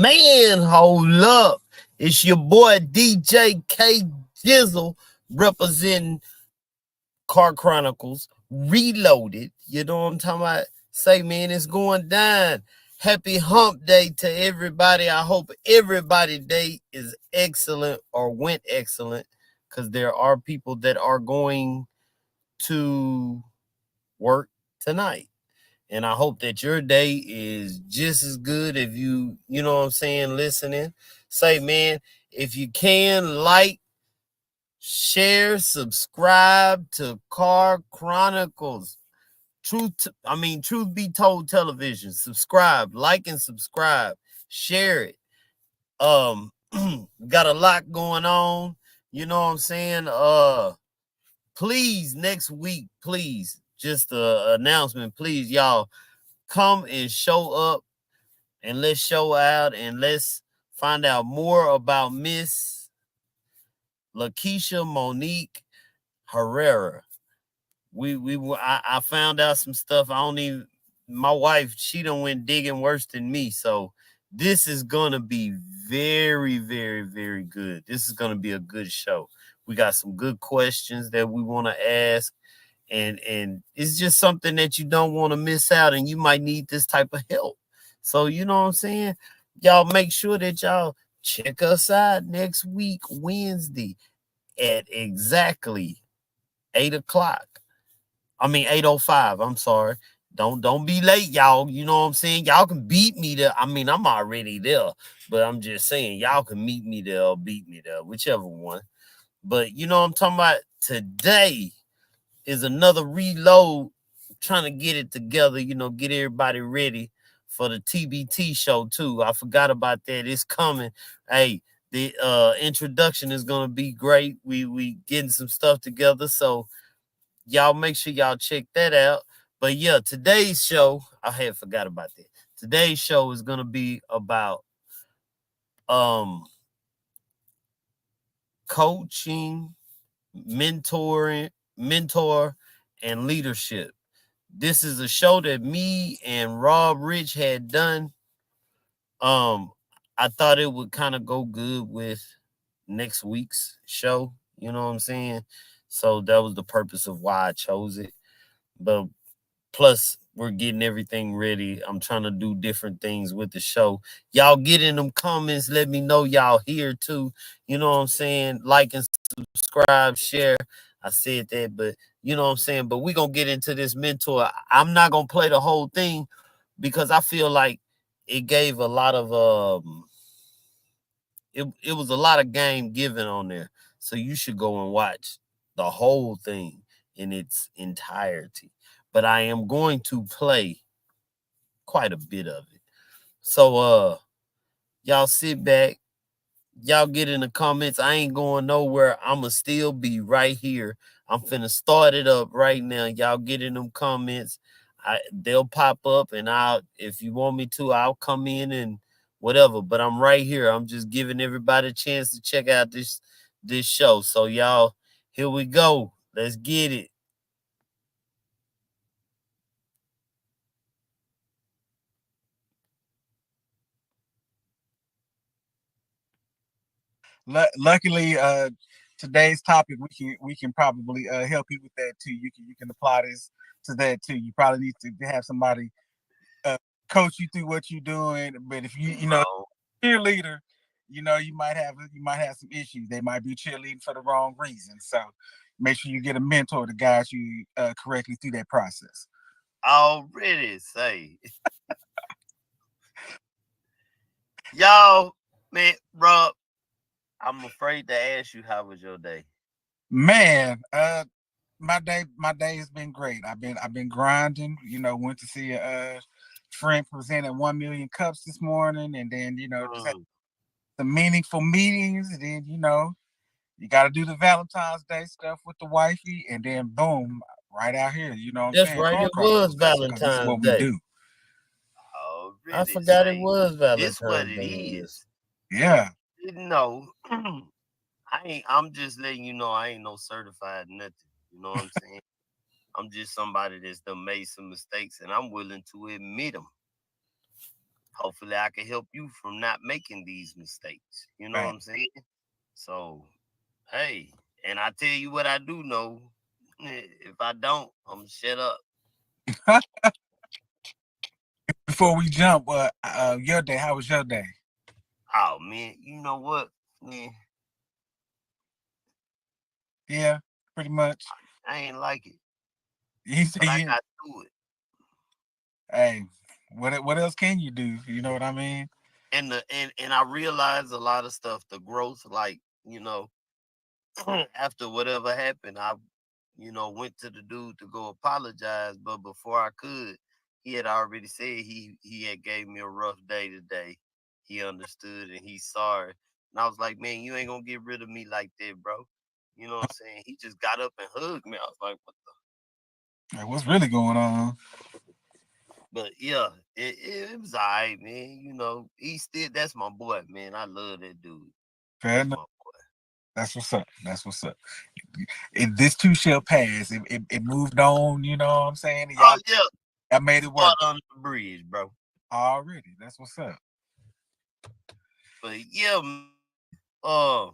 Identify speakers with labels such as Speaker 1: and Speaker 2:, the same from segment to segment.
Speaker 1: Man, hold up. It's your boy DJ K Jizzle representing Chronicles Reloaded. You know what I'm talking about? Say, man, it's going down. Happy hump day to everybody. I hope everybody's day is excellent or went excellent, because there are people that are going to work tonight. And I hope that your day is just as good if you know what I'm saying, listening. Say, man, if you can, like, share, subscribe to Car Chronicles. Truth be told television. Subscribe, like and subscribe. Share it. Got a lot going on. You know what I'm saying? Please, next week, please, just a announcement, please, y'all, come and show up and let's show out and let's find out more about Miss Lakeisha Monique Herrera. I found out some stuff. I don't even, my wife, she done went digging worse than me. So this is gonna be very, very, very good. This is gonna be a good show. We got some good questions that we want to ask. And it's just something that you don't want to miss out, and you might need this type of help. So you know what I'm saying? Y'all make sure that y'all check us out next week, Wednesday, at exactly 8 o'clock. 8:05. I'm sorry. Don't be late, y'all. You know what I'm saying? Y'all can beat me there. I'm already there, but I'm just saying y'all can meet me there or beat me there, whichever one. But you know what I'm talking about? Today is another reload, trying to get it together, get everybody ready for the TBT show too. I forgot about that. It's coming. Hey, the introduction is gonna be great. We getting some stuff together, so y'all make sure y'all check that out. But yeah, today's show, I had forgot about that. Today's show is gonna be about coaching, mentor, and leadership. This is a show that me and Rob Rich had done. I thought it would kind of go good with next week's show. You know what I'm saying? So that was the purpose of why I chose it. But plus, we're getting everything ready. I'm trying to do different things with the show. Y'all get in them comments. Let me know y'all here too. You know what I'm saying? Like and subscribe, share. I said that, but you know what I'm saying? But we're going to get into this mentor. I'm not going to play the whole thing because I feel like it gave a lot of, it was a lot of game given on there. So you should go and watch the whole thing in its entirety. But I am going to play quite a bit of it. So y'all sit back, y'all get in the comments. I ain't going nowhere. I'ma still be right here. I'm finna start it up right now. Y'all get in them comments. They'll pop up, and if you want me to, I'll come in and whatever. But I'm right here. I'm just giving everybody a chance to check out this show. So y'all, here we go. Let's get it.
Speaker 2: Luckily, today's topic we can probably help you with that too. You can apply this to that too. You probably need to have somebody coach you through what you're doing. But if you cheerleader, you might have some issues. They might be cheerleading for the wrong reason. So make sure you get a mentor to guide you correctly through that process.
Speaker 1: Already say, y'all, man, Rob, I'm afraid to ask you, how was your day?
Speaker 2: Man, my day has been great. I've been grinding. Went to see a friend presented 1 million cups this morning, and then just had
Speaker 1: Mm.
Speaker 2: some meaningful meetings, and then you got to do the Valentine's Day stuff with the wifey, and then boom, right out here. You know what I'm
Speaker 1: That's
Speaker 2: saying?
Speaker 1: right.
Speaker 2: Car
Speaker 1: It was
Speaker 2: Chronicles, because this is
Speaker 1: Valentine's
Speaker 2: what we
Speaker 1: Day.
Speaker 2: do.
Speaker 1: I
Speaker 3: Already
Speaker 1: forgot it
Speaker 3: say
Speaker 1: was
Speaker 3: this what
Speaker 1: Valentine's
Speaker 3: it
Speaker 1: Day. Yes.
Speaker 3: is.
Speaker 2: Yeah,
Speaker 3: Didn't know. I'm just letting you know I ain't no certified nothing. You know what I'm saying? I'm just somebody that's done made some mistakes, and I'm willing to admit them. hopefully I can help you from not making these mistakes. You know what
Speaker 2: Right.
Speaker 3: I'm saying? So, hey, and I tell you what I do know. If I don't, I'm shut up.
Speaker 2: Before we jump, your day, how was your day?
Speaker 3: Oh man, you know what? Man,
Speaker 2: Yeah, pretty much.
Speaker 3: I ain't like it,
Speaker 2: You say
Speaker 3: but I
Speaker 2: you,
Speaker 3: got through it.
Speaker 2: hey, what else can you do? You know what I mean?
Speaker 3: And I realized a lot of stuff, the growth, like, after whatever happened, I, went to the dude to go apologize, but before I could, he had already said he had gave me a rough day today. He understood and he's sorry. And I was like, man, you ain't gonna get rid of me like that, bro. You know what I'm saying? He just got up and hugged me. I was like, what the?
Speaker 2: Like, what's really going on?
Speaker 3: But yeah, it was all right, man. That's my boy, man. I love that dude.
Speaker 2: Fair
Speaker 3: That's
Speaker 2: enough.
Speaker 3: my boy.
Speaker 2: That's what's up. That's what's up. This too shall pass. It moved on. You know what I'm saying? And
Speaker 3: Oh yeah,
Speaker 2: y'all made
Speaker 3: it's
Speaker 2: it work
Speaker 3: water under the bridge, bro.
Speaker 2: already. That's what's up.
Speaker 3: But yeah, uh,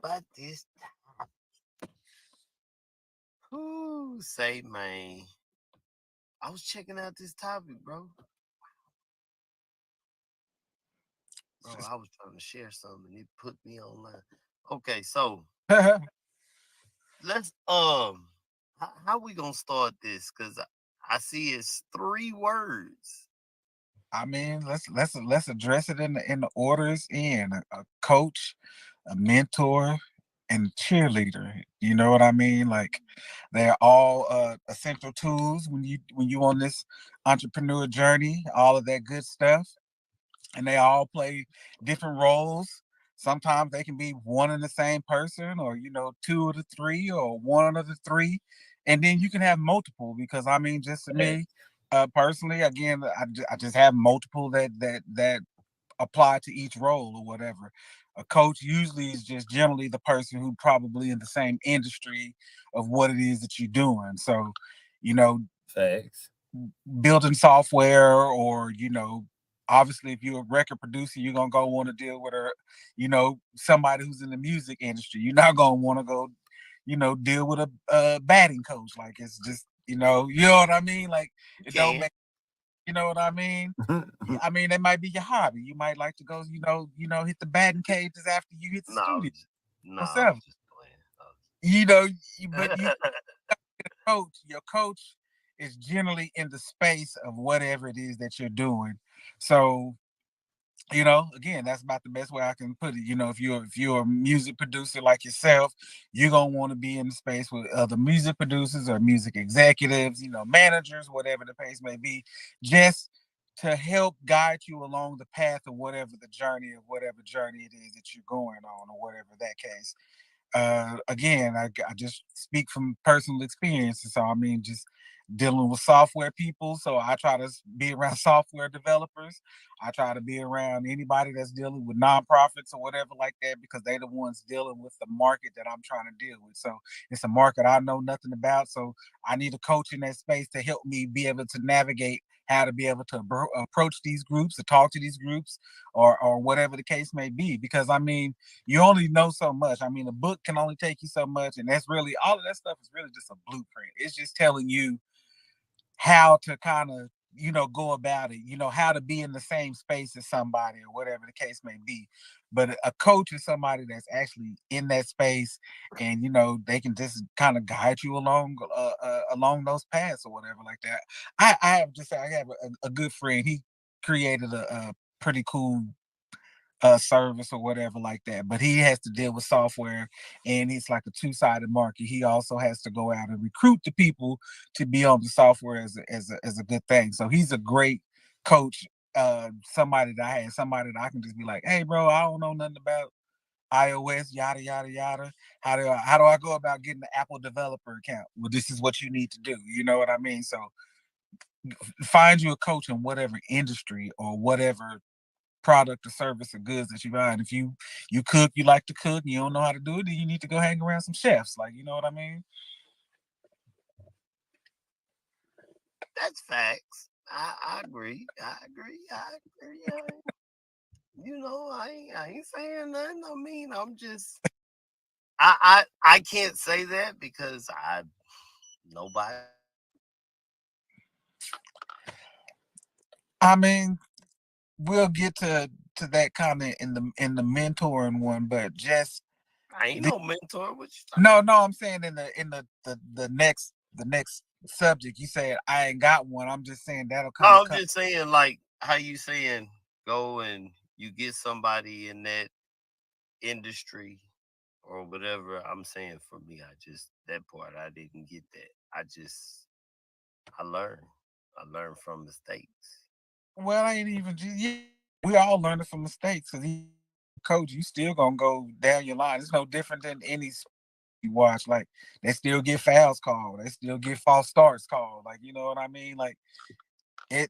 Speaker 3: about this, who say man? I was checking out this topic, bro. Bro, I was trying to share something. It put me online. Okay, so let's how we gonna start this? Cause I see it's 3 words.
Speaker 2: I mean, let's address it in the orders in a coach, a mentor, and a cheerleader. You know what I mean? Like they're all essential tools when you on this entrepreneur journey, all of that good stuff. And they all play different roles. Sometimes they can be one and the same person, or two of the three, or one of the three, and then you can have multiple. Because I mean, just to me, personally, again, I just have multiple that apply to each role or whatever. A coach usually is just generally the person who probably in the same industry of what it is that you're doing. So, you know,
Speaker 1: Facts.
Speaker 2: building software, or obviously if you're a record producer, you're gonna go want to deal with somebody who's in the music industry. You're not gonna want to go deal with a batting coach. Like, it's just you know what I mean. Like,
Speaker 3: You
Speaker 2: it don't
Speaker 3: can.
Speaker 2: make, you know what I mean. I mean, that might be your hobby. You might like to go hit the batting cages after you hit the
Speaker 3: No, I
Speaker 2: studio
Speaker 3: was just, no,
Speaker 2: or
Speaker 3: I was
Speaker 2: something.
Speaker 3: just playing.
Speaker 2: you know but you
Speaker 3: I
Speaker 2: coach, your coach is generally in the space of whatever it is that you're doing. So, again, that's about the best way I can put it. If you're a music producer like yourself, you're gonna want to be in the space with other music producers or music executives, managers, whatever the case may be, just to help guide you along the path of whatever journey it is that you're going on, or whatever that case. Again, I just speak from personal experiences. So, I mean, just dealing with software people. So I try to be around software developers. I try to be around anybody that's dealing with nonprofits or whatever like that, because they're the ones dealing with the market that I'm trying to deal with. So it's a market I know nothing about. So I need a coach in that space to help me be able to navigate how to be able to approach these groups, to talk to these groups, or whatever the case may be. Because I mean, you only know so much. I mean, a book can only take you so much, and that's really all of that stuff is really just a blueprint. It's just telling you how to kind of go about it, how to be in the same space as somebody, or whatever the case may be. But a coach is somebody that's actually in that space, and they can just kind of guide you along those paths or whatever like that. I have a good friend. He created a pretty cool service or whatever like that. But he has to deal with software, and it's like a two-sided market. He also has to go out and recruit the people to be on the software as a good thing. So he's a great coach. Somebody that I can just be like, hey, bro, I don't know nothing about iOS, yada yada yada. How do I go about getting the Apple developer account? Well, this is what you need to do. You know what I mean? So find you a coach in whatever industry or whatever product or service or goods that you buy. And if you cook, you like to cook, and you don't know how to do it, then you need to go hang around some chefs. Like, you know what I mean?
Speaker 3: That's facts. I agree. I agree. I agree. I ain't saying nothing. I mean, I'm just I can't say that because I nobody.
Speaker 2: I mean, we'll get to that comment in the mentoring one, but just
Speaker 3: I ain't
Speaker 2: the,
Speaker 3: no mentor. What you talking?
Speaker 2: no, I'm saying in the next subject, you said I ain't got one. I'm just saying that'll kind of
Speaker 3: No, I'm
Speaker 2: cut.
Speaker 3: just saying like how you saying go and you get somebody in that industry or whatever. I'm saying for me, I just that part I didn't get that. I learned. I learned from mistakes.
Speaker 2: Well, I ain't even yeah, we all learning from mistakes because coach, you still gonna go down your line. It's no different than any you watch. Like they still get fouls called, they still get false starts called. Like you know what I mean? Like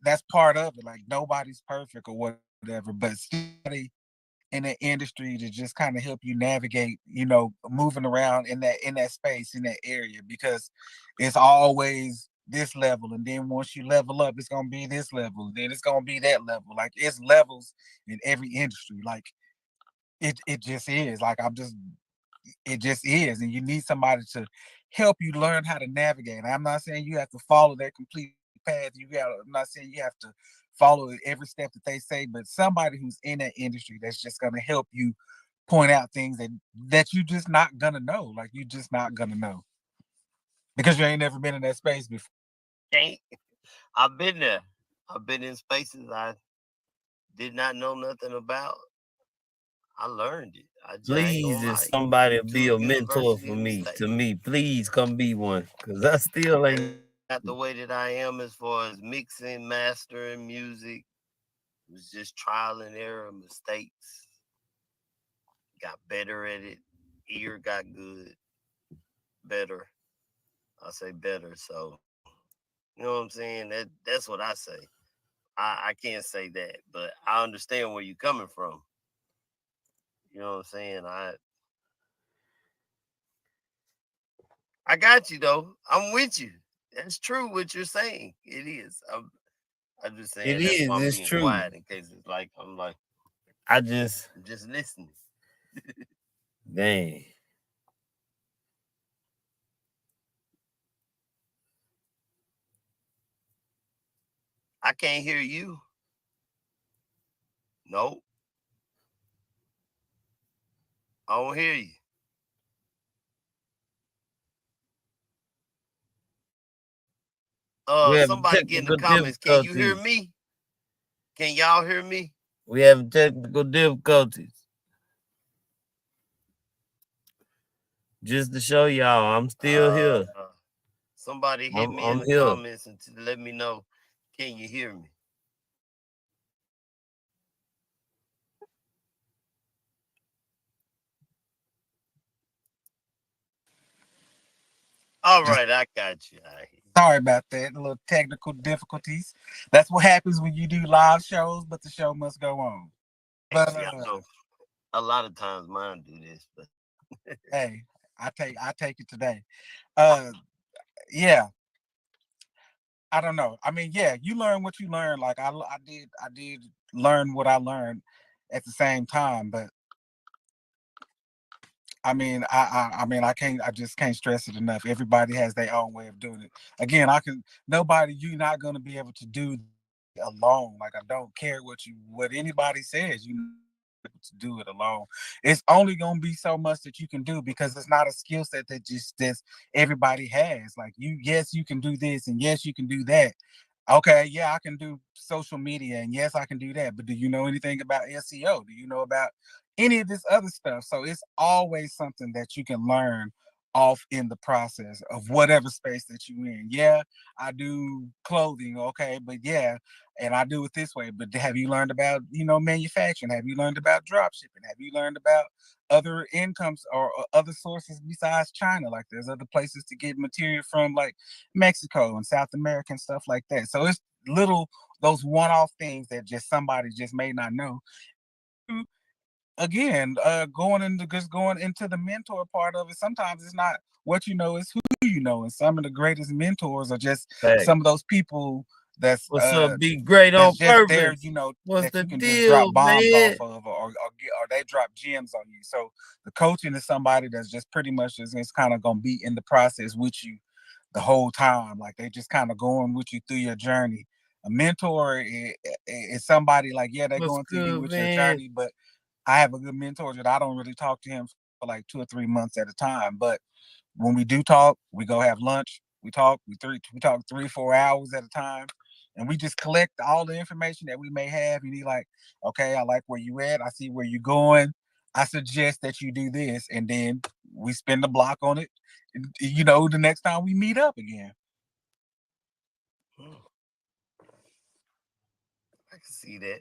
Speaker 2: that's part of it. Like nobody's perfect or whatever, but somebody in the industry to just kind of help you navigate, moving around in that space, in that area, because it's always this level, and then once you level up, it's gonna be this level, then it's gonna be that level. Like it's levels in every industry. Like it just is. Like it just is, and you need somebody to help you learn how to navigate. I'm not saying you have to follow their complete path. I'm not saying you have to follow every step that they say, but somebody who's in that industry that's just going to help you point out things that you just not gonna know. Like you just not gonna know because you ain't never been in that space before.
Speaker 3: Ain't I've been there. I've been in spaces I did not know nothing about. I learned it. I ain't
Speaker 1: Please,
Speaker 3: gonna
Speaker 1: if
Speaker 3: lie.
Speaker 1: somebody be
Speaker 3: To a
Speaker 1: a mentor
Speaker 3: university
Speaker 1: for
Speaker 3: in the
Speaker 1: me,
Speaker 3: state.
Speaker 1: to me, please come be one, cause I still
Speaker 3: And
Speaker 1: ain't.
Speaker 3: not the way that I am as far as mixing, mastering music. It was just trial and error, mistakes. Got better at it. Ear got good, better. I say better. So you know what I'm saying? That's what I say. I can't say that, but I understand where you're coming from. You know what I'm saying? I got you though. I'm with you. That's true what you're saying. It is. I'm just
Speaker 1: It
Speaker 3: saying that's why
Speaker 1: is.
Speaker 3: I'm
Speaker 1: It's
Speaker 3: being
Speaker 1: true.
Speaker 3: quiet in case it's like
Speaker 1: I just
Speaker 3: I'm just listening.
Speaker 1: dang.
Speaker 3: I can't hear you. Nope. I don't hear you.
Speaker 1: We have
Speaker 3: Somebody get in the
Speaker 1: technical
Speaker 3: comments. Can you hear
Speaker 1: difficulties.
Speaker 3: me? Can y'all hear me?
Speaker 1: We have technical difficulties. Just to show y'all, I'm still
Speaker 3: Uh,
Speaker 1: here.
Speaker 3: somebody hit
Speaker 1: I'm
Speaker 3: me in
Speaker 1: I'm
Speaker 3: the
Speaker 1: here.
Speaker 3: comments and to let me know. Can you hear me? All
Speaker 2: Just
Speaker 3: right, I got you. I hear
Speaker 2: sorry about that. A little technical difficulties. That's what happens when you do live shows, but the show must go on. But
Speaker 3: actually, I know a lot of times mine do this, but
Speaker 2: hey, I take it today. Uh, yeah, I don't know. I mean, yeah, you learn what you learn. Like I did learn what I learned at the same time. But I mean, I just can't stress it enough. Everybody has their own way of doing it. Again, you're not gonna be able to do alone. Like I don't care what anybody says. You to do it alone. It's only gonna be so much that you can do because it's not a skill set that everybody has. Like yes, you can do this, and yes, you can do that. Okay, yeah, I can do social media, and yes, I can do that. But do you know anything about SEO? Do you know about any of this other stuff? So it's always something that you can learn off in the process of whatever space that you're in. Yeah, I do clothing, okay, but yeah, and I do it this way. But have you learned about, manufacturing? Have you learned about drop shipping? Have you learned about other incomes or other sources besides China? Like there's other places to get material from, like Mexico and South America and stuff like that. So it's little those one-off things that just somebody just may not know. Again, going into the mentor part of it, sometimes it's not what you know, it's who you know. And some of the greatest mentors are just
Speaker 1: Fact.
Speaker 2: some of those people that's
Speaker 1: What's up, be great on
Speaker 2: just there,
Speaker 1: purpose?
Speaker 2: you know,
Speaker 1: What's
Speaker 2: that
Speaker 1: the
Speaker 2: you can just drop
Speaker 1: deal,
Speaker 2: bombs
Speaker 1: man?
Speaker 2: off of, or they drop gems on you. So the coaching is somebody that's just pretty much just is kind of gonna be in the process with you the whole time. Like they just kind of going with you through your journey. A mentor is somebody like, yeah, they're
Speaker 1: What's
Speaker 2: going through you
Speaker 1: good,
Speaker 2: with your
Speaker 1: man?
Speaker 2: journey, but I have a good mentor that I don't really talk to him for like 2 or 3 months at a time. But when we do talk, we go have lunch. We talk 3 4 hours at a time, and we just collect all the information that we may have. And he like, okay, I like where you at. I see where you're going. I suggest that you do this, and then we spend the block on it. You know, the next time we meet up again.
Speaker 3: I can see that.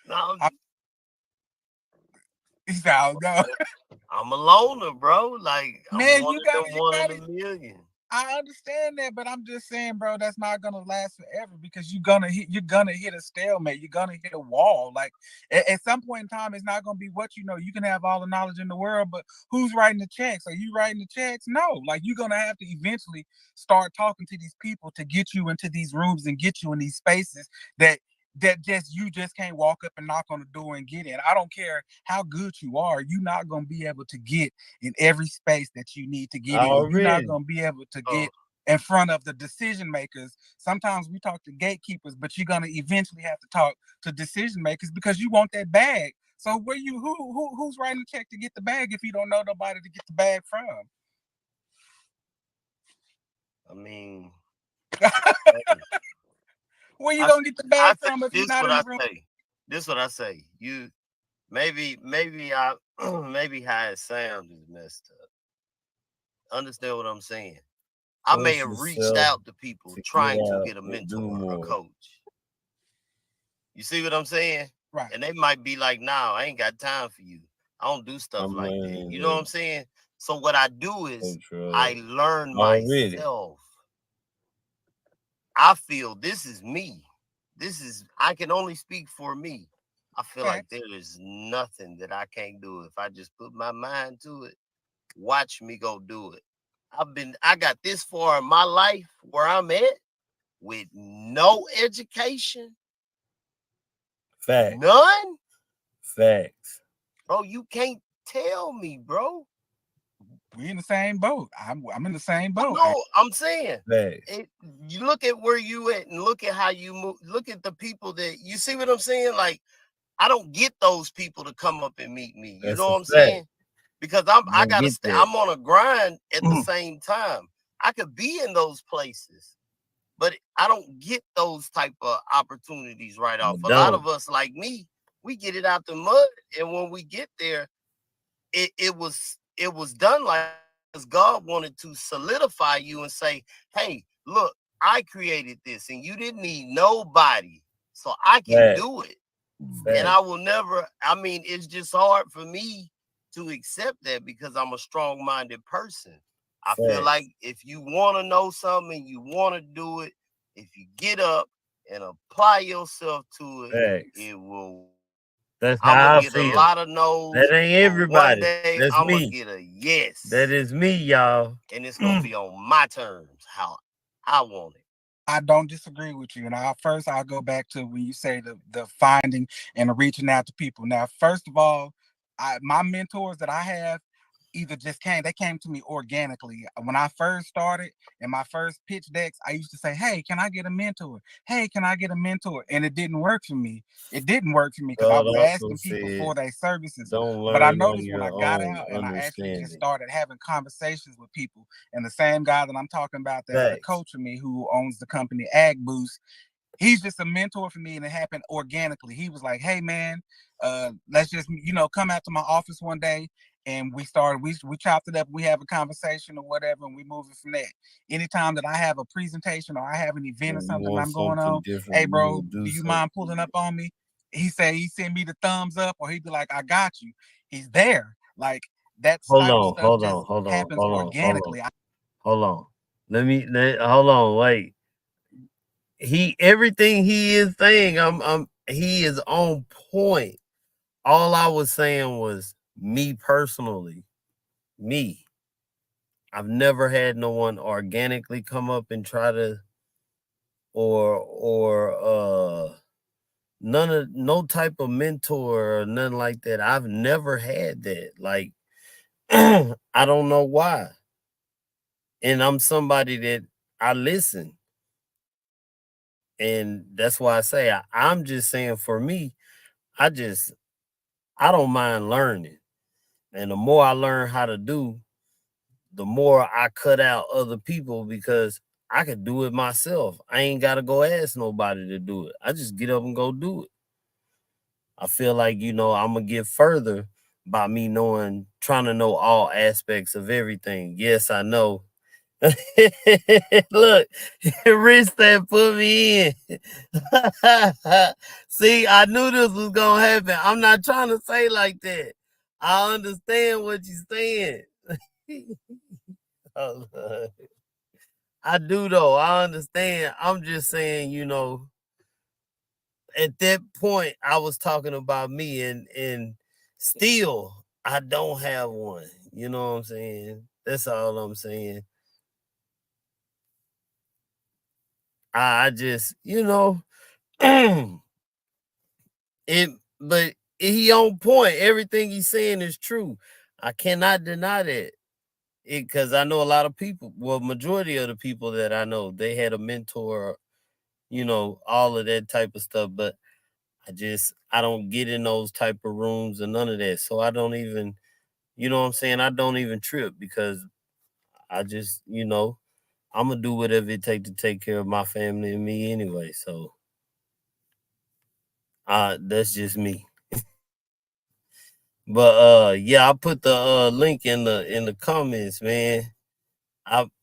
Speaker 3: No,
Speaker 2: I, he's out, no.
Speaker 3: I'm a loner, bro. Like I'm
Speaker 2: Man,
Speaker 3: one
Speaker 2: you
Speaker 3: of
Speaker 2: got
Speaker 3: them
Speaker 2: you
Speaker 3: one in
Speaker 2: got
Speaker 3: a
Speaker 2: it.
Speaker 3: million.
Speaker 2: I understand that, but I'm just saying, bro, that's not gonna last forever because you're gonna hit a stalemate. You're gonna hit a wall. Like at some point in time, it's not gonna be what you know. You can have all the knowledge in the world, but who's writing the checks? Are you writing the checks? No. Like you're gonna have to eventually start talking to these people to get you into these rooms and get you in these spaces that just you just can't walk up and knock on the door and get in. I don't care how good you are, you're not gonna be able to get in every space that you need to get in. You're not
Speaker 1: Already.
Speaker 2: gonna be able to
Speaker 3: Oh,
Speaker 2: get in front of the decision makers. Sometimes we talk to gatekeepers, but you're gonna eventually have to talk to decision makers because you want that bag. So where you who's writing the check to get the bag if you don't know nobody to get the bag from?
Speaker 3: I mean,
Speaker 2: Where you
Speaker 3: I
Speaker 2: gonna get the
Speaker 3: I
Speaker 2: bag
Speaker 3: say
Speaker 2: from if you're
Speaker 3: this
Speaker 2: not
Speaker 3: what
Speaker 2: in the
Speaker 3: I
Speaker 2: room?
Speaker 3: say. This what I say. You maybe I maybe how it sounds is messed up. Understand what I'm saying? I may
Speaker 1: Push
Speaker 3: have reached
Speaker 1: yourself
Speaker 3: out to people
Speaker 1: to get
Speaker 3: trying to
Speaker 1: out
Speaker 3: get a
Speaker 1: and do
Speaker 3: mentor, a
Speaker 1: more.
Speaker 3: coach. You see what I'm saying?
Speaker 2: Right.
Speaker 3: And they might be like, "Nah, I ain't got time for you. I don't do stuff
Speaker 1: I'm
Speaker 3: like that."
Speaker 1: learning
Speaker 3: You know what I'm
Speaker 1: the
Speaker 3: saying? So what I do is I
Speaker 1: control
Speaker 3: learn
Speaker 1: already.
Speaker 3: myself. I feel this is me. This is I can only speak for me. I feel like
Speaker 2: Facts.
Speaker 3: there is nothing that I can't do if I just put my mind to it. Watch me go do it. I got this far in my life where I'm at with no education,
Speaker 1: Facts.
Speaker 3: none.
Speaker 1: Facts.
Speaker 3: Bro, you can't tell me, bro.
Speaker 2: We in the same boat. I'm in the same
Speaker 3: Well,
Speaker 2: boat.
Speaker 3: no, I'm saying
Speaker 1: Facts.
Speaker 3: you look at where you at and look at how you move. Look at the people that you see what I'm saying. Like I don't get those people to come up and meet me. You
Speaker 1: That's
Speaker 3: know
Speaker 1: a
Speaker 3: what I'm
Speaker 1: fact.
Speaker 3: saying? Because
Speaker 1: You
Speaker 3: I
Speaker 1: don't
Speaker 3: gotta
Speaker 1: get
Speaker 3: stay.
Speaker 1: that.
Speaker 3: I'm on a grind at the same time. I could be in those places, but I don't get those type of opportunities right
Speaker 1: You
Speaker 3: off. A lot
Speaker 1: don't.
Speaker 3: of us, like me, we get it out the mud, and when we get there, it was done like because God wanted to solidify you and say, "Hey, look, I created this, and you didn't need nobody, so I can
Speaker 1: Facts.
Speaker 3: do it." And
Speaker 1: Facts.
Speaker 3: I will never. I mean, it's just hard for me to accept that because I'm a strong-minded person. I feel like
Speaker 1: Facts.
Speaker 3: if you want to know something, you want to do it. If you get up and apply yourself to it,
Speaker 1: Facts.
Speaker 3: it will work.
Speaker 1: That's
Speaker 3: I'm gonna
Speaker 1: how I
Speaker 3: get a
Speaker 1: feel.
Speaker 3: lot of no's,
Speaker 1: That ain't
Speaker 3: but one
Speaker 1: everybody.
Speaker 3: day
Speaker 1: That's
Speaker 3: I'm gonna
Speaker 1: me.
Speaker 3: get a
Speaker 1: That
Speaker 3: yes,
Speaker 1: is me, y'all.
Speaker 3: and it's gonna be on my terms, how I want it.
Speaker 2: I don't disagree with you. And I'll go back to when you say the finding and the reaching out to people. Now, first of all, my mentors that I have either just came to me organically. When I first started in my first pitch decks, I used to say, "Hey, can I get a mentor? Hey, can I get a mentor?" And it didn't work for me. It didn't work for me because I
Speaker 1: God
Speaker 2: was
Speaker 1: also
Speaker 2: asking people
Speaker 1: said,
Speaker 2: for their services.
Speaker 1: don't
Speaker 2: But I
Speaker 1: learn on
Speaker 2: noticed when
Speaker 1: your
Speaker 2: I got
Speaker 1: own
Speaker 2: out and I actually just
Speaker 1: understanding.
Speaker 2: started having conversations with people, and the same guy that I'm talking about that's the
Speaker 1: Facts.
Speaker 2: coach of me who owns the company Ag Boost, he's just a mentor for me, and it happened organically. He was like, "Hey man, let's just come out to my office one day." And we chopped it up, we have a conversation or whatever, and we move it from there. Anytime that I have a presentation or I have an event or
Speaker 1: When you
Speaker 2: something that
Speaker 1: want
Speaker 2: I'm going
Speaker 1: something
Speaker 2: on, "Hey
Speaker 1: different, you will
Speaker 2: bro,
Speaker 1: do
Speaker 2: do you mind pulling up
Speaker 1: something.
Speaker 2: on me?" He send me the thumbs up, or he'd be like, "I got you." He's there. Like that
Speaker 1: Hold
Speaker 2: type of
Speaker 1: on,
Speaker 2: stuff
Speaker 1: hold on,
Speaker 2: just
Speaker 1: hold on,
Speaker 2: happens
Speaker 1: hold on, hold on,
Speaker 2: organically.
Speaker 1: hold on. Hold on, wait. Everything he is saying, he is on point. All I was saying was me personally. Me. I've never had no one organically come up and try to or no type of mentor or nothing like that. I've never had that. Like I don't know why. And I'm somebody that I listen. And that's why I say I'm just saying for me, I just I don't mind learning. And the more I learn how to do, the more I cut out other people because I could do it myself. I ain't gotta go ask nobody to do it. I just get up and go do it. I feel like, I'm gonna get further by me knowing, trying to know all aspects of everything. Yes, I know. Look, Rich that put me in. See, I knew this was gonna happen. I'm not trying to say like that. I understand what you're saying. Oh, Lord. I do though. I understand. I'm just saying, at that point I was talking about me and still I don't have one. You know what I'm saying? That's all I'm saying. I just, it but he on point. Everything he's saying is true. I cannot deny that. Because I know a lot of people, well, majority of the people that I know, they had a mentor, all of that type of stuff. But I don't get in those type of rooms and none of that. So I don't even, what I'm saying? I don't even trip because I just, I'm gonna do whatever it take to take care of my family and me anyway. So that's just me. But yeah, I put the link in the comments, man.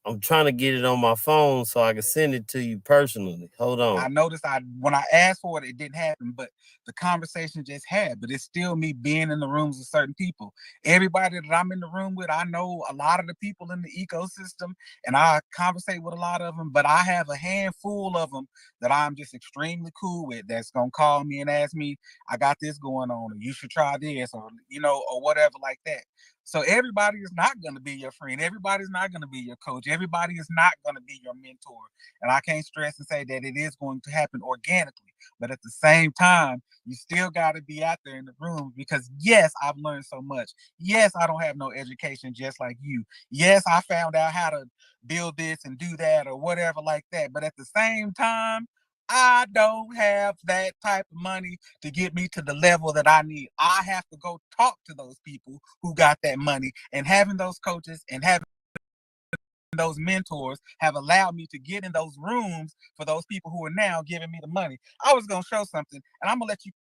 Speaker 1: I'm trying to get it on my phone so I can send it to you personally. Hold on.
Speaker 2: I noticed when I asked for it, it didn't happen, but the conversation just had. But it's still me being in the rooms with certain people. Everybody that I'm in the room with, I know a lot of the people in the ecosystem, and I conversate with a lot of them. But I have a handful of them that I'm just extremely cool with. That's gonna call me and ask me, "I got this going on, or you should try this, or or whatever like that." So everybody is not going to be your friend. Everybody's not going to be your coach. Everybody is not going to be your mentor. And I can't stress and say that it is going to happen organically. But at the same time, you still got to be out there in the room because, yes, I've learned so much. Yes, I don't have no education just like you. Yes, I found out how to build this and do that or whatever like that. But at the same time, I don't have that type of money to get me to the level that I need. I have to go talk to those people who got that money, and having those coaches and having those mentors have allowed me to get in those rooms for those people who are now giving me the money. I was going to show something, and I'm going to let you.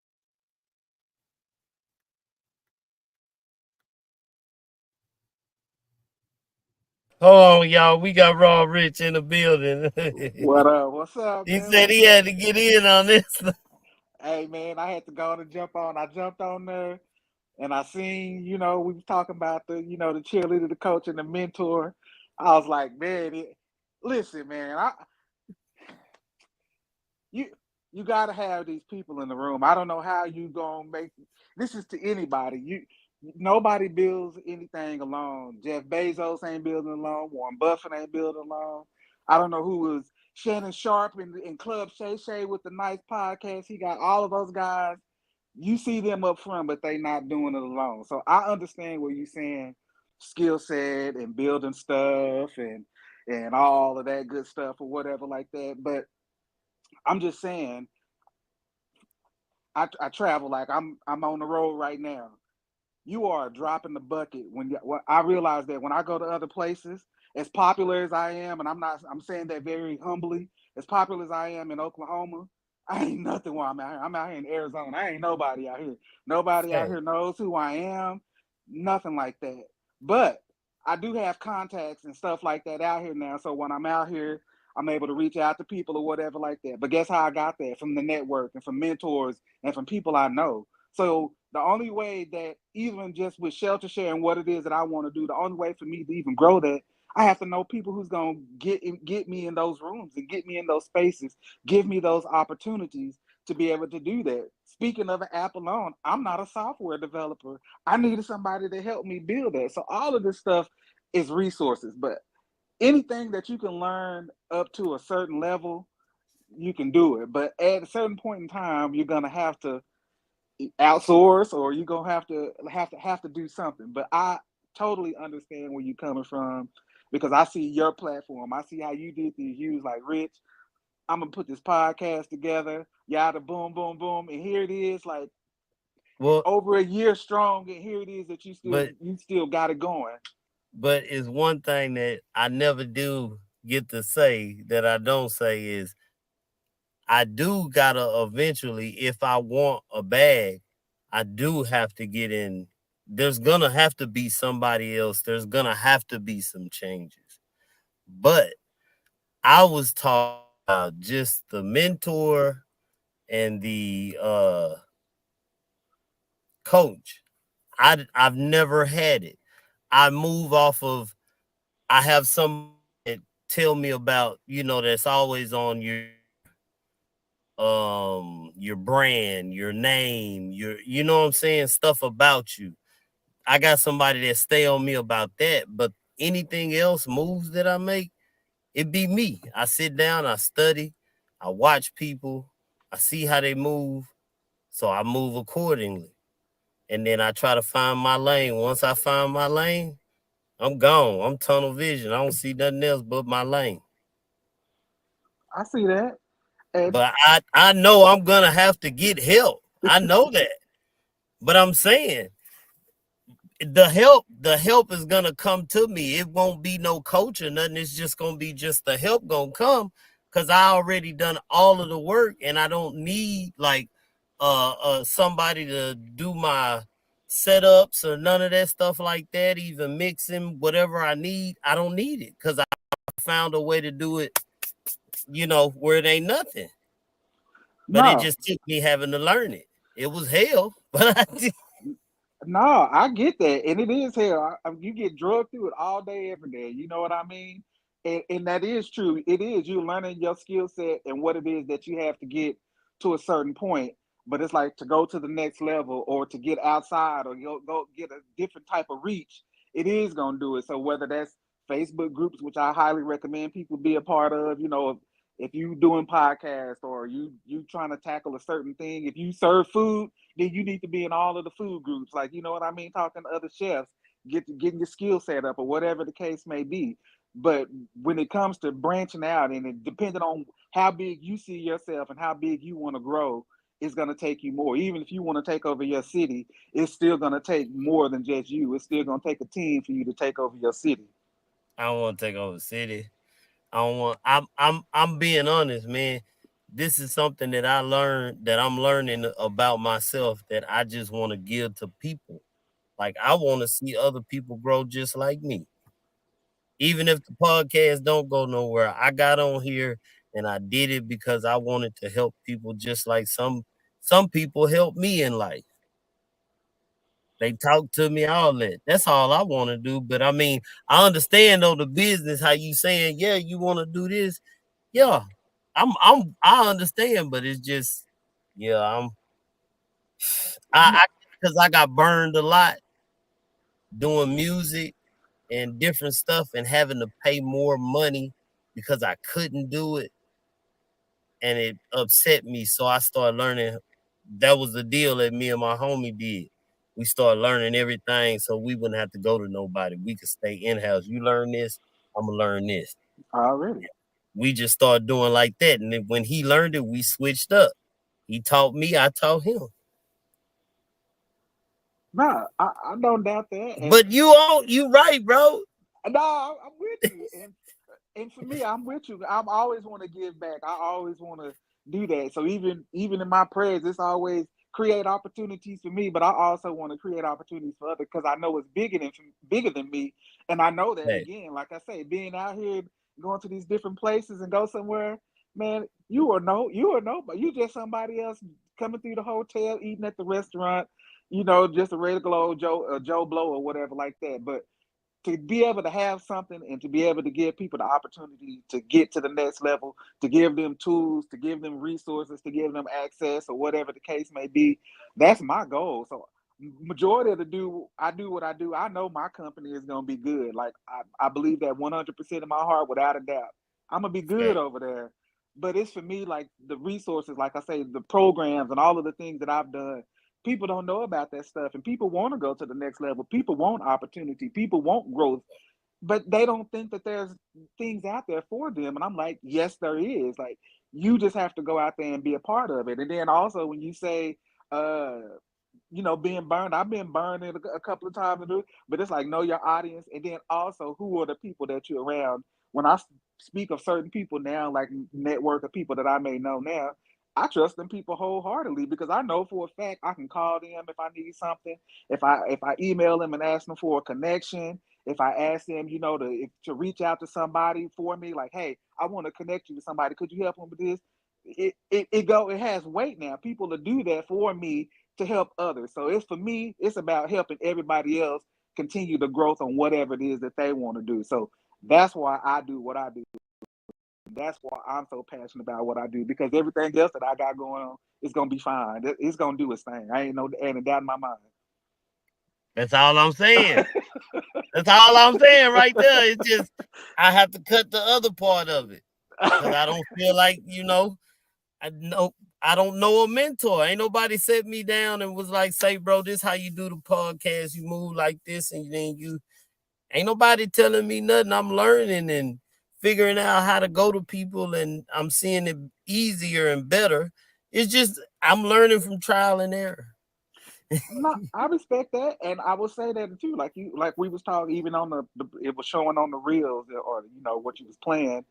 Speaker 1: Hold on, y'all. We got Raw Rich in the building.
Speaker 4: What up? What's up,
Speaker 1: He
Speaker 4: man?
Speaker 1: said
Speaker 4: What's
Speaker 1: he had
Speaker 4: up?
Speaker 1: to get in on this.
Speaker 4: Hey, man, I had to go and jump on. I jumped on there and I seen, we was talking about the cheerleader, the coach, and the mentor. I was like, man, listen, man, you you got to have these people in the room. I don't know how you gonna make this is to anybody. Nobody builds anything alone. Jeff Bezos ain't building alone. Warren Buffett ain't building alone. I don't know who was Shannon Sharp in Club Shay Shay with the nice podcast. He got all of those guys. You see them up front, but they not doing it alone. So I understand what you're saying, skill set and building stuff and all of that good stuff or whatever like that. But I'm just saying, I travel like I'm on the road right now. You are a drop in the bucket when I realize that when I go to other places, as popular as I am, and I'm saying that very humbly, as popular as I am in Oklahoma, I ain't nothing while I'm out here. I'm out here in Arizona. I ain't nobody out here. Nobody out
Speaker 1: Fact.
Speaker 4: here knows who I am. Nothing like that. But I do have contacts and stuff like that out here now. So when I'm out here, I'm able to reach out to people or whatever like that. But guess how I got that? From the network and from mentors and from people I know. So the only way that even just with shelter share and what it is that I want to do, the only way for me to even grow that, I have to know people who's gonna get me in those rooms and get me in those spaces, give me those opportunities to be able to do that. Speaking of an app alone, I'm not a software developer. I needed somebody to help me build that. So all of this stuff is resources. But anything that you can learn up to a certain level, you can do it. But at a certain point in time, you're gonna have to outsource, or you're gonna have to do something. But I totally understand where you're coming from, because I see your platform. I see how you did these. You was like, Rich, I'm gonna put this podcast together. Yada, boom, boom, boom, and here it is, like
Speaker 1: Well,
Speaker 4: over a year strong, and here it is that
Speaker 1: but
Speaker 4: you still got it going.
Speaker 1: it's one thing that I never do get to say that I don't say is I do gotta eventually, if I want a bag, I do have to get in. There's gonna have to be somebody else. There's gonna have to be some changes. But I was taught just the mentor and the coach. I've never had it. I move off of. I have somebody that tell me about, that's always on your brand, your name, you know what I'm saying, stuff about you. I got somebody that stay on me about that, but anything else, moves that I make, it be me. I sit down, I study, I watch people, I see how they move, so I move accordingly. And then I try to find my lane. Once I find my lane, I'm gone. I'm tunnel vision. I don't see nothing else but my lane.
Speaker 4: I see that, and
Speaker 1: But I know I'm gonna have to get help. I know that. But I'm saying the help is gonna come to me. It won't be no coach or nothing. It's just gonna be just the help gonna come, because I already done all of the work, and I don't need like somebody to do my setups or none of that stuff like that, even mixing whatever I need. I don't need it because I found a way to do it, where it ain't nothing. But it
Speaker 4: no,
Speaker 1: just took me having to learn it. It was hell, but I did.
Speaker 4: no, I get that, and it is hell. You get drugged through it all day, every day. You know what I mean? And that is true. It is you learning your skill set and what it is that you have to get to a certain point. But it's like to go to the next level, or to get outside, or go get a different type of reach. It is gonna do it. So whether that's Facebook groups, which I highly recommend people be a part of, if you doing podcasts, or you trying to tackle a certain thing, if you serve food, then you need to be in all of the food groups, like, you know what I mean, talking to other chefs, getting your skill set up, or whatever the case may be. But when it comes to branching out, and it depending on how big you see yourself and how big you want to grow, it's going to take you more. Even if you want to take over your city, it's still going to take more than just you. It's still going to take a team for you to take over your city.
Speaker 1: I don't want to take over the city. I don't want. I'm being honest, man. This is something that I learned, that I'm learning about myself, that I just want to give to people. Like, I want to see other people grow just like me. Even if the podcast don't go nowhere, I got on here and I did it because I wanted to help people, just like some people help me in life. They talk to me, all that. That's all I want to do. But I mean, I understand though the business, how you saying, yeah, you want to do this. Yeah, I understand, but it's just, yeah, I because I got burned a lot doing music and different stuff, and having to pay more money because I couldn't do it, and it upset me. So I started learning. That was the deal that me and my homie did. We started learning everything, so we wouldn't have to go to nobody. We could stay in house. You learn this, I'm gonna learn this.
Speaker 4: Already.
Speaker 1: We just started doing like that, and then when he learned it, we switched up. He taught me, I taught him.
Speaker 4: Nah, I don't doubt that. And
Speaker 1: But you right, bro.
Speaker 4: no, I'm with you. And for me, I'm with you. I'm always want to give back. I always want to do that. So even in my prayers, it's always create opportunities for me. But I also want to create opportunities for others, because I know it's bigger than me. And I know that,
Speaker 1: Hey,
Speaker 4: again, like I say, being out here, going to these different places and go somewhere, man, you are no, but you just somebody else coming through the hotel, eating at the restaurant. Just a regular Joe Blow or whatever like that. But to be able to have something, and to be able to give people the opportunity to get to the next level, to give them tools, to give them resources, to give them access, or whatever the case may be, that's my goal. So majority of I do what I do. I know my company is gonna be good. Like I believe that 100% of my heart, without a doubt. I'm gonna be good over there. But it's for me, like the resources, like I say, the programs and all of the things that I've done. People don't know about that stuff, and people want to go to the next level. People want opportunity. People want growth, but they don't think that there's things out there for them. And I'm like, yes, there is. Like you just have to go out there and be a part of it. And then also when you say, uh, being burned. I've been burned a couple of times, but it's like know your audience, and then also who are the people that you're around. When I speak of certain people now, like network of people that I may know now, I trust them people wholeheartedly because I know for a fact I can call them if I need something. If I email them and ask them for a connection, if I ask them, to reach out to somebody for me, like, hey, I want to connect you to somebody. Could you help them with this? It has weight now. People to do that for me to help others. So it's for me, it's about helping everybody else continue the growth on whatever it is that they want to do. So that's why I do what I do. That's why I'm so passionate about what I do because everything else that I got going on is gonna be fine. It's gonna do its thing. I ain't a doubt in my mind.
Speaker 1: That's all I'm saying. That's all I'm saying right there. It's just I have to cut the other part of it because I don't feel like I don't know a mentor. Ain't nobody set me down and was like, say, bro, this how you do the podcast. You move like this, and then you ain't nobody telling me nothing. I'm learning and figuring out how to go to people, and I'm seeing it easier and better. It's just I'm learning from trial and error.
Speaker 4: No, I respect that, and I will say that too. Like we was talking, even on it was showing on the reels or what you was playing.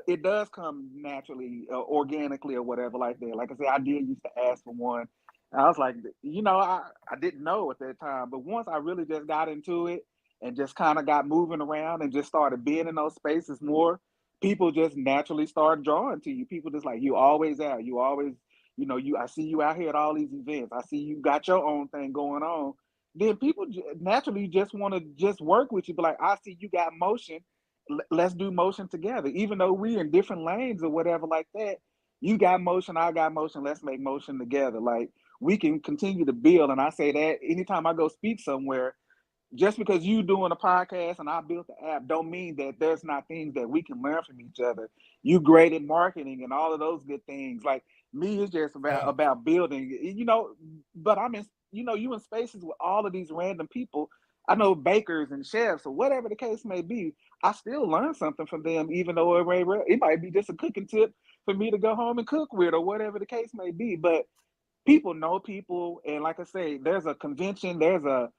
Speaker 4: It does come naturally, organically, or whatever like that. Like I said, I did used to ask for one. And I was like, I didn't know at that time, but once I really just got into it and just kind of got moving around and just started being in those spaces more, people just naturally start drawing to you. People just like you always out. You always, I see you out here at all these events. I see you got your own thing going on. Then people naturally just want to just work with you. But like I see you got motion, let's do motion together. Even though we in different lanes or whatever like that, you got motion, I got motion. Let's make motion together. Like we can continue to build. And I say that anytime I go speak somewhere, just because you doing a podcast and I built the app don't mean that there's not things that we can learn from each other. You great at marketing and all of those good things. Like me is just about building, but I'm in, you in spaces with all of these random people. I know bakers and chefs or whatever the case may be. I still learn something from them, even though it might be just a cooking tip for me to go home and cook with or whatever the case may be. But people know people, and like I say, there's a convention, there's a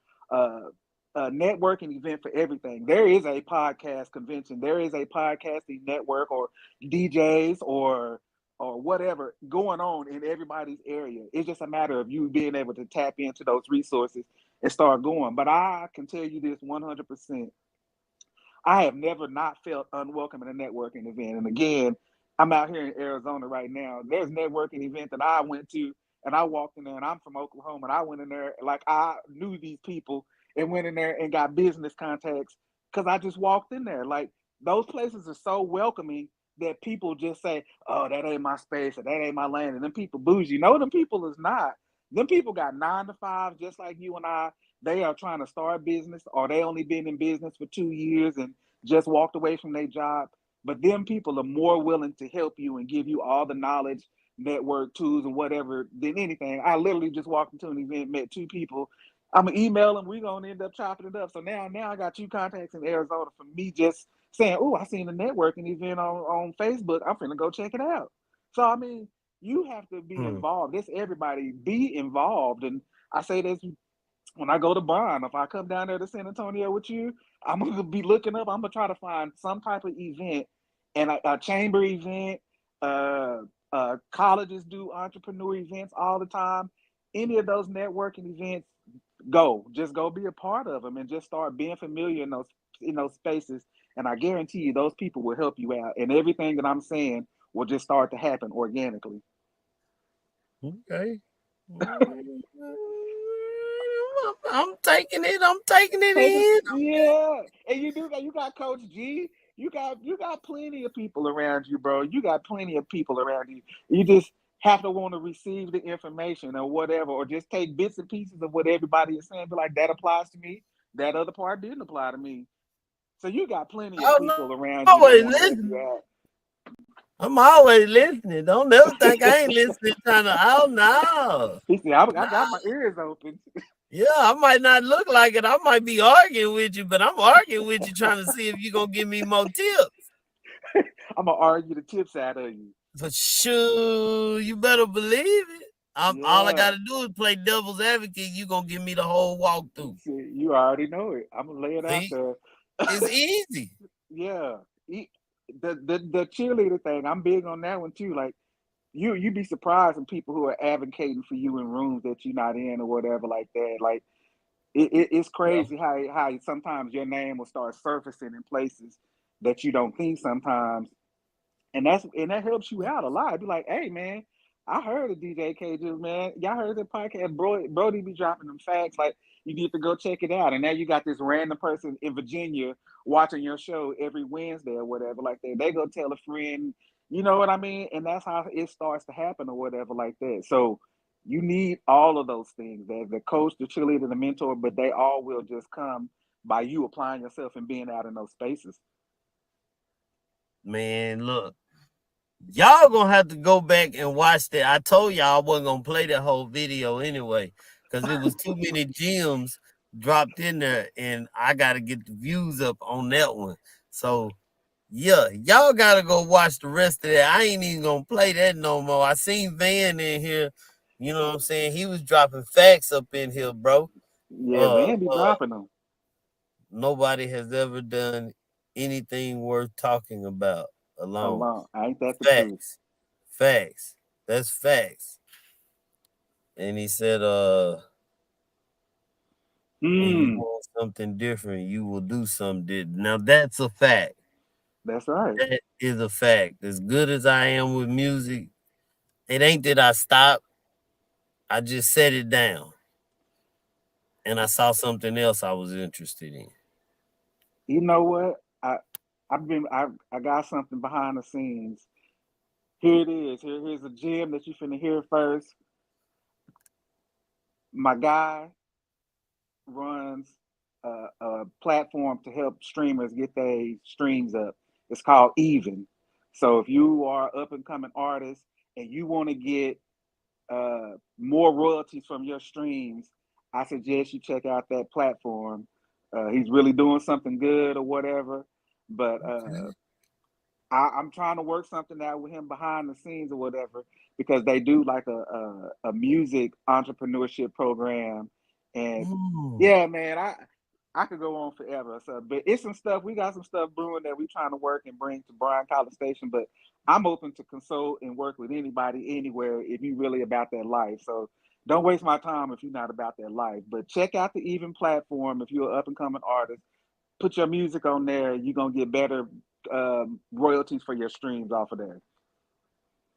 Speaker 4: networking event for everything. There is a podcast convention, there is a podcasting network or DJs or whatever going on in everybody's area. It's just a matter of you being able to tap into those resources and start going. But I can tell you this 100%. I have never not felt unwelcome in a networking event. And again, I'm out here in Arizona right now. There's a networking event that I went to and I walked in there, and I'm from Oklahoma, and I went in there like I knew these people and went in there and got business contacts because I just walked in there. Like those places are so welcoming that people just say, oh, that ain't my space or that ain't my land. And them people bougie. No, them people is not. Them people got 9 to 5 just like you and I. They are trying to start business, or they only been in business for 2 years and just walked away from their job. But them people are more willing to help you and give you all the knowledge, network tools, and whatever than anything. I literally just walked into an event, met 2 people. I'm gonna email them. We're gonna end up chopping it up. So now I got 2 contacts in Arizona from me just saying, "Oh, I seen a networking event on Facebook. I'm finna go check it out." So I mean, you have to be involved. This everybody be involved, and I say this when I go to Bond. If I come down there to San Antonio with you, I'm gonna be looking up. I'm gonna try to find some type of event, and a chamber event. Uh, Colleges do entrepreneur events all the time. Any of those networking events, just go be a part of them and just start being familiar in those spaces. And I guarantee you, those people will help you out, and everything that I'm saying will just start to happen organically.
Speaker 1: Okay. I'm taking it. I'm taking it
Speaker 4: Take it,
Speaker 1: in.
Speaker 4: yeah. And you got Coach G. You got plenty of people around you, bro. You got plenty of people around you. You just have to want to receive the information or whatever, or just take bits and pieces of what everybody is saying, be like, that applies to me. That other part didn't apply to me. So you got plenty of
Speaker 1: I'm
Speaker 4: people around you that
Speaker 1: always
Speaker 4: want to help you
Speaker 1: listening.
Speaker 4: out.
Speaker 1: I'm always listening. Don't never think I ain't listening. Trying to, oh no,
Speaker 4: He said, I
Speaker 1: no.
Speaker 4: got my ears open.
Speaker 1: Yeah, I might not look like it. I might be arguing with you, but I'm arguing with you trying to see if you gonna give me more tips.
Speaker 4: I'm gonna argue the tips out of you.
Speaker 1: For sure, you better believe it. All I
Speaker 4: Yeah.
Speaker 1: gotta do is play devil's advocate. You gonna give me the whole walkthrough.
Speaker 4: See, you already know it. I'm gonna lay it out
Speaker 1: See,
Speaker 4: there.
Speaker 1: it's easy.
Speaker 4: Yeah. The cheerleader thing, I'm big on that one too. Like you'd be surprised in people who are advocating for you in rooms that you're not in or whatever like that. Like it's
Speaker 1: Yeah.
Speaker 4: crazy how sometimes your name will start surfacing in places that you don't think sometimes, and that helps you out a lot. Be like, hey man, I heard of DJ Cages, man. Y'all heard the podcast, bro? Brody be dropping them facts. Like you need to go check it out. And now you got this random person in Virginia watching your show every Wednesday or whatever like that. They go tell a friend, you know what I mean? And that's how it starts to happen or whatever like that. So you need all of those things. The coach, the cheerleader, the mentor, but they all will just come by you applying yourself and being out in those spaces.
Speaker 1: Man, look, y'all gonna have to go back and watch that. I told y'all I wasn't gonna play that whole video anyway, because it was too many gems dropped in there, and I gotta get the views up on that one. So yeah, y'all gotta go watch the rest of that. I ain't even gonna play that no more. I seen Van in here, you know what I'm saying? He was dropping facts up in here, bro.
Speaker 4: Yeah,
Speaker 1: Uh,
Speaker 4: Van be dropping them
Speaker 1: Nobody has ever done anything worth talking about alone.
Speaker 4: alone. Ain't that the truth?
Speaker 1: Facts. Facts. That's facts. And he said, when you
Speaker 4: Mm,
Speaker 1: want something different, you will do something different. Now that's a fact.
Speaker 4: that's right.
Speaker 1: That is a fact. As good as I am with music, it ain't that I stopped. I just set it down. And I saw something else I was interested in.
Speaker 4: You know what? I got something behind the scenes. Here it is. Here's a gem that you finna hear first. My guy runs a platform to help streamers get their streams up. It's called Even. So if you are up and coming artist and you want to get more royalties from your streams, I suggest you check out that platform. He's really doing something good or whatever. But
Speaker 1: Okay.
Speaker 4: I'm trying to work something out with him behind the scenes or whatever because they do like a music entrepreneurship program, and
Speaker 1: Ooh.
Speaker 4: yeah, man, I could go on forever. So, but it's some stuff we got some stuff brewing that we trying to work and bring to Bryan College Station. But I'm open to consult and work with anybody anywhere if you really about that life. So don't waste my time if you're not about that life. But check out the Even platform if you're an up and coming artist. Put your music on there. You're gonna get better royalties for your streams off of there.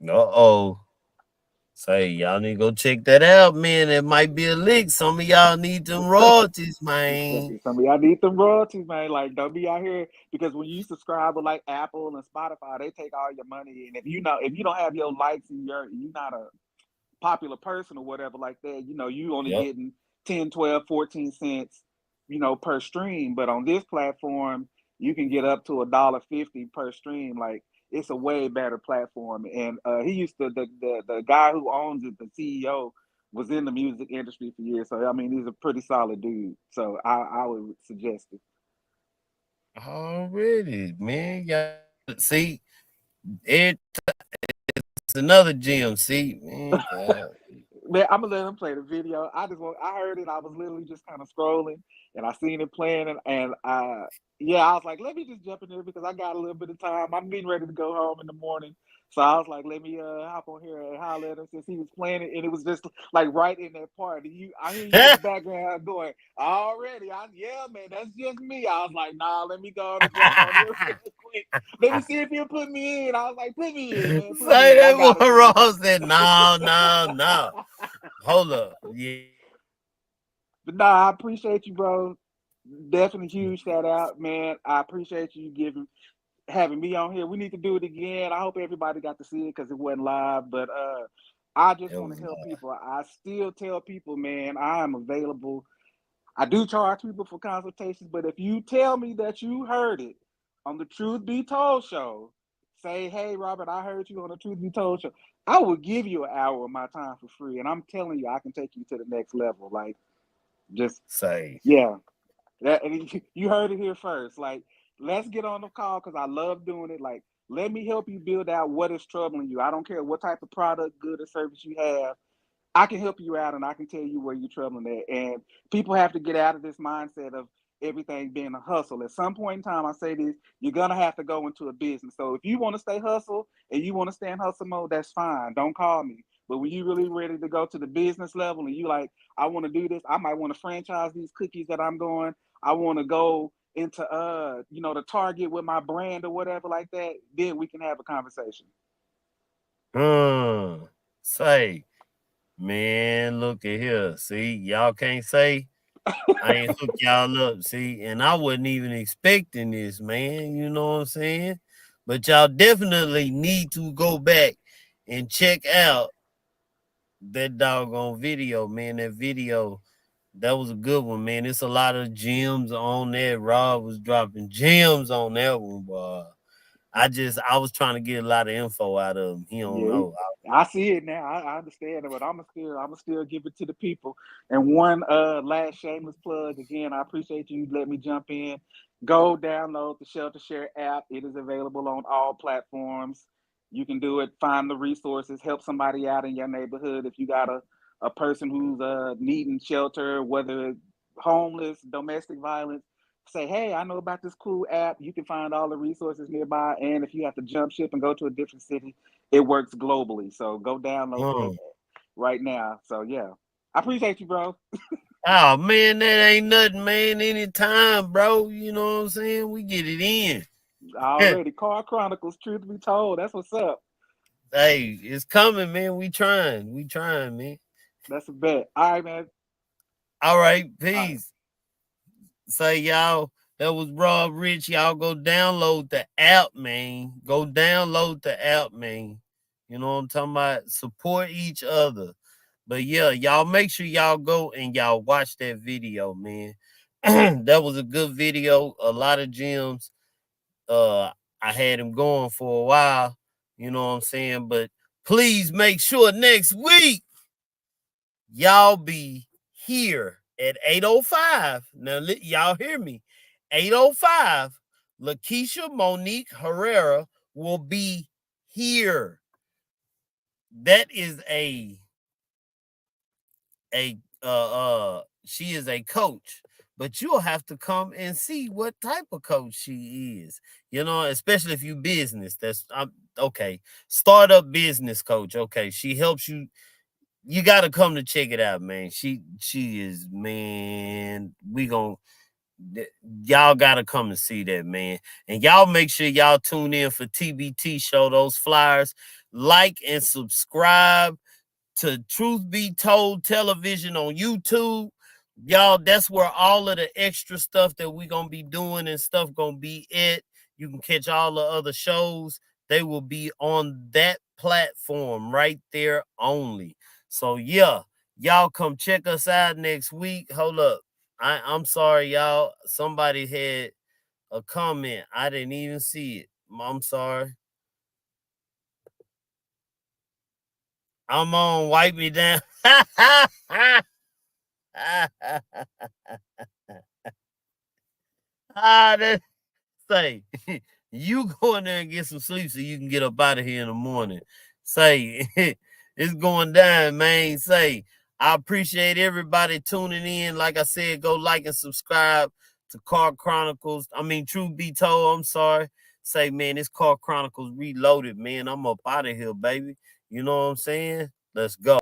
Speaker 1: Uh-oh. Say, y'all need to go check that out, man. It might be a lick. Some of y'all need them royalties, man.
Speaker 4: Some of y'all need them royalties, man. Like, don't be out here because when you subscribe with like Apple and Spotify, they take all your money. And if you don't have your likes and you're not a popular person or whatever like that, you only
Speaker 1: Yep.
Speaker 4: getting 10, 12, 14 cents, per stream. But on this platform, you can get up to $1.50 per stream. Like it's a way better platform. And he used to the guy who owns it, the CEO, was in the music industry for years. So I mean he's a pretty solid dude. So I would suggest it.
Speaker 1: Already, man. Y'all see, it's another gym. See, man, God.
Speaker 4: Man, I'm gonna let him play the video. I heard it. I was literally just kind of scrolling, and I seen it playing, and yeah, I was like, let me just jump in there because I got a little bit of time. I'm getting ready to go home in the morning, so I was like, let me hop on here and holler at him since he was playing it, and it was just like right in that part. I hear you in the background going already. Yeah, man, that's just me. I was like, nah, let me go on and jump on here real quick. Let me see if he'll put me in. I was like, put me in, man, put me
Speaker 1: Say
Speaker 4: in. I
Speaker 1: that
Speaker 4: gotta
Speaker 1: boy
Speaker 4: see it.
Speaker 1: Ross said, no, no, no. Hold up. Yeah.
Speaker 4: But nah, I appreciate you, bro. Definitely huge shout out, man. I appreciate you having me on here. We need to do it again. I hope everybody got to see it because it wasn't live. But I just
Speaker 1: That
Speaker 4: want
Speaker 1: was
Speaker 4: to help people. I still tell people, man, I am available. I do charge people for consultations, but if you tell me that you heard it on the Truth Be Told show, say, hey, Robert, I heard you on the Truth Be Told show, I will give you an hour of my time for free. And I'm telling you, I can take you to the next level. Like, just,
Speaker 1: say.
Speaker 4: yeah. That, and you heard it here first. Like, let's get on the call because I love doing it. Like, let me help you build out what is troubling you. I don't care what type of product, good, or service you have. I can help you out and I can tell you where you're troubling at. And people have to get out of this mindset of everything being a hustle. At some point in time, I say this, you're gonna have to go into a business. So if you want to stay hustle and you want to stay in hustle mode, that's fine. Don't call me. But when you really ready to go to the business level and you like, I want to do this, I might want to franchise these cookies that I'm going. I want to go into the Target with my brand or whatever like that, then we can have a conversation.
Speaker 1: Say, man, look at here. See, y'all can't say I ain't hook y'all up. See, and I wasn't even expecting this, man. You know what I'm saying? But y'all definitely need to go back and check out that doggone video, man. That video, that was a good one, man. It's a lot of gems on that. Rob was dropping gems on that one, boy. I was trying to get a lot of info out of him. He don't
Speaker 4: Yeah,
Speaker 1: know.
Speaker 4: I see it now. I understand it, but I'm still give it to the people. And one last shameless plug again. I appreciate you letting me jump in. Go download the Shelter Share app. It is available on all platforms. You can do it. Find the resources. Help somebody out in your neighborhood. If you got a person who's needing shelter, whether homeless, domestic violence, say, hey, I know about this cool app. You can find all the resources nearby. And if you have to jump ship and go to a different city, it works globally. So go download that
Speaker 1: Hmm.
Speaker 4: right now. So yeah, I appreciate you, bro.
Speaker 1: Oh man, that ain't nothing, man. Anytime, bro. You know what I'm saying? We get it in.
Speaker 4: Already, Car Chronicles. Truth be told, that's what's up.
Speaker 1: Hey, it's coming, man. We trying. We trying, man.
Speaker 4: That's a bet. All right, man.
Speaker 1: All right,
Speaker 4: All right.
Speaker 1: peace. Say y'all, that was Rob Rich. Y'all go download the app, man. Go download the app, man. You know what I'm talking about? Support each other. But yeah, y'all make sure y'all go and y'all watch that video, man. That was a good video. A lot of gems. Uh, I had him going for a while. You know what I'm saying? But please make sure next week y'all be here at 8:05. Now, y'all hear me. 8:05. Lakeisha Monique Herrera will be here. That is she is a coach, but you'll have to come and see what type of coach she is. You know, especially if you business. That's okay. Startup business coach. Okay, she helps you. You got to come to check it out, man. She is, man. Y'all got to come and see that, man. And y'all make sure y'all tune in for TBT show, those flyers. Like and subscribe to Truth Be Told Television on YouTube. Y'all, that's where all of the extra stuff that we gonna be doing and stuff gonna be at. You can catch all the other shows. They will be on that platform right there only. So yeah, y'all come check us out next week. Hold up. I'm sorry, y'all. Somebody had a comment. I didn't even see it. I'm sorry. I'm on. Wipe me down. That say you go in there and get some sleep so you can get up out of here in the morning. Say it's going down, man. Say I appreciate everybody tuning in. Like I said, go like and subscribe to Car Chronicles. I mean, Truth Be Told, I'm sorry. Say, man, it's Car Chronicles Reloaded, man. I'm up out of here, baby. You know what I'm saying? Let's go.